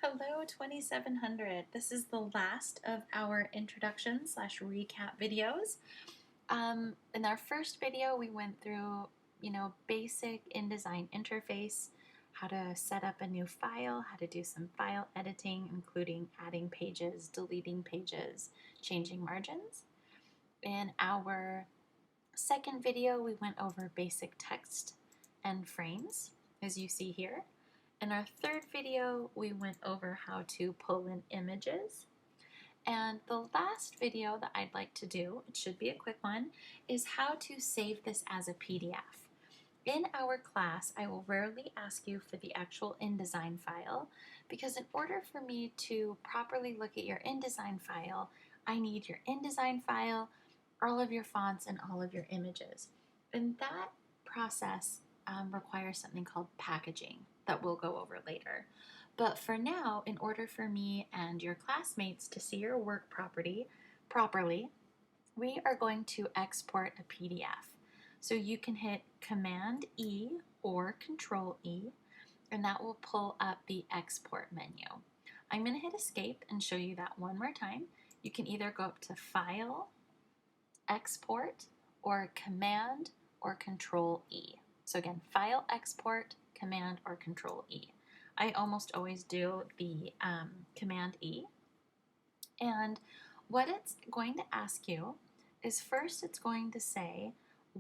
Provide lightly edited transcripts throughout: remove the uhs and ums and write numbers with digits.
Hello 2700. This is the last of our introduction / recap videos. In our first video we went through, basic InDesign interface, how to set up a new file, how to do some file editing, including adding pages, deleting pages, changing margins. In our second video we went over basic text and frames, as you see here. In our third video, we went over how to pull in images. And the last video that I'd like to do, it should be a quick one, is how to save this as a PDF. In our class, I will rarely ask you for the actual InDesign file, because in order for me to properly look at your InDesign file, I need your InDesign file, all of your fonts, and all of your images. And that process requires something called packaging that we'll go over later. But for now, in order for me and your classmates to see your work properly, we are going to export a PDF. So you can hit Command E or Control E, and that will pull up the export menu. I'm going to hit Escape and show you that one more time. You can either go up to File, Export, or Command or Control E. So again, File, Export, Command, or Control E. I almost always do the Command E. And what it's going to ask you is, first it's going to say,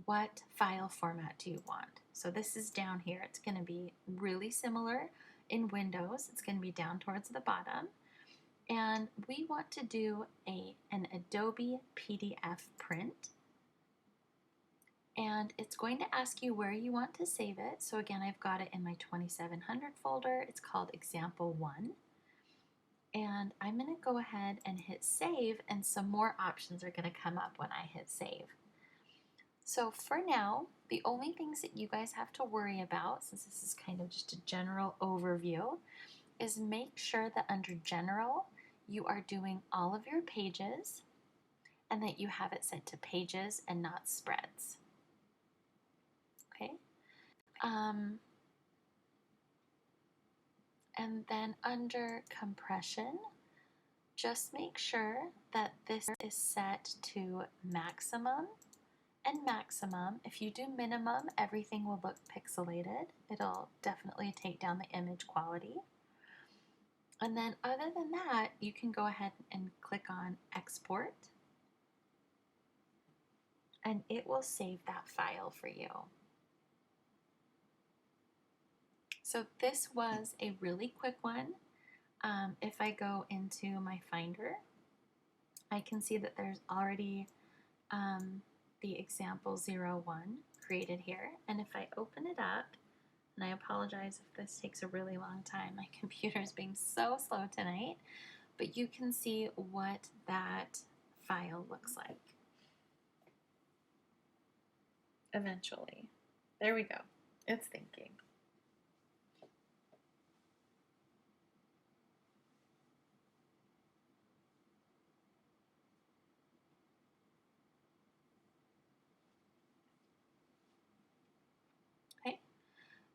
what file format do you want? So this is down here. It's going to be really similar in Windows. It's going to be down towards the bottom. And we want to do an Adobe PDF print. And it's going to ask you where you want to save it. So again, I've got it in my 2700 folder. It's called Example 1. And I'm going to go ahead and hit Save, and some more options are going to come up when I hit Save. So for now, the only things that you guys have to worry about, since this is kind of just a general overview, is make sure that under General, you are doing all of your pages, and that you have it set to pages and not spreads. Okay, and then under compression, just make sure that this is set to maximum and maximum. If you do minimum, everything will look pixelated. It'll definitely take down the image quality. And then other than that, you can go ahead and click on Export, and it will save that file for you. So this was a really quick one. If I go into my Finder, I can see that there's already the example 01 created here. And if I open it up, and I apologize if this takes a really long time, my computer's being so slow tonight, but you can see what that file looks like eventually. There we go. It's thinking.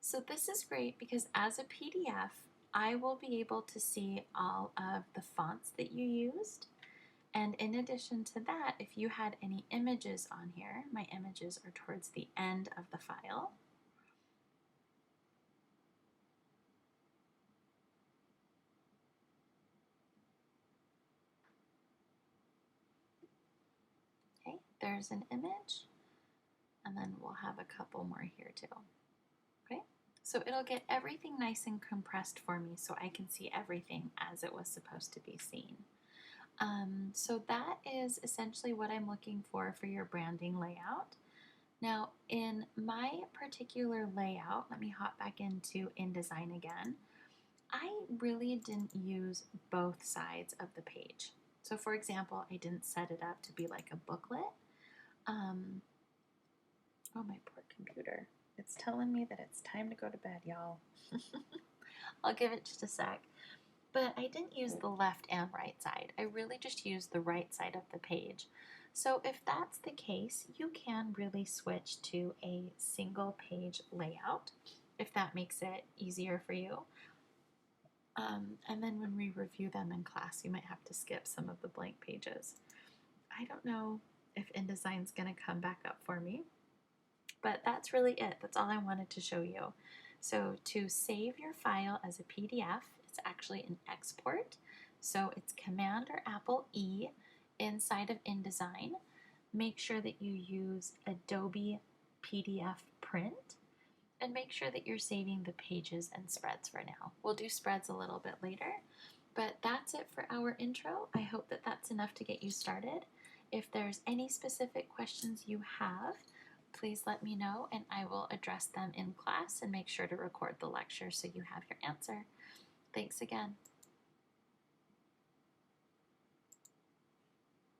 So this is great because as a PDF, I will be able to see all of the fonts that you used. And in addition to that, if you had any images on here, my images are towards the end of the file. Okay, there's an image, and then we'll have a couple more here too. So it'll get everything nice and compressed for me so I can see everything as it was supposed to be seen. So that is essentially what I'm looking for your branding layout. Now in my particular layout, let me hop back into InDesign again. I really didn't use both sides of the page. So for example, I didn't set it up to be like a booklet. Oh, my poor computer. It's telling me that it's time to go to bed, y'all. I'll give it just a sec. But I didn't use the left and right side. I really just used the right side of the page. So if that's the case, you can really switch to a single page layout if that makes it easier for you. And then when we review them in class, you might have to skip some of the blank pages. I don't know if InDesign's going to come back up for me, but that's really it. That's all I wanted to show you. So to save your file as a PDF, it's actually an export. So it's Command or Apple E inside of InDesign. Make sure that you use Adobe PDF Print, and make sure that you're saving the pages and spreads for now. We'll do spreads a little bit later, but that's it for our intro. I hope that that's enough to get you started. If there's any specific questions you have, please let me know and I will address them in class and make sure to record the lecture so you have your answer. Thanks again.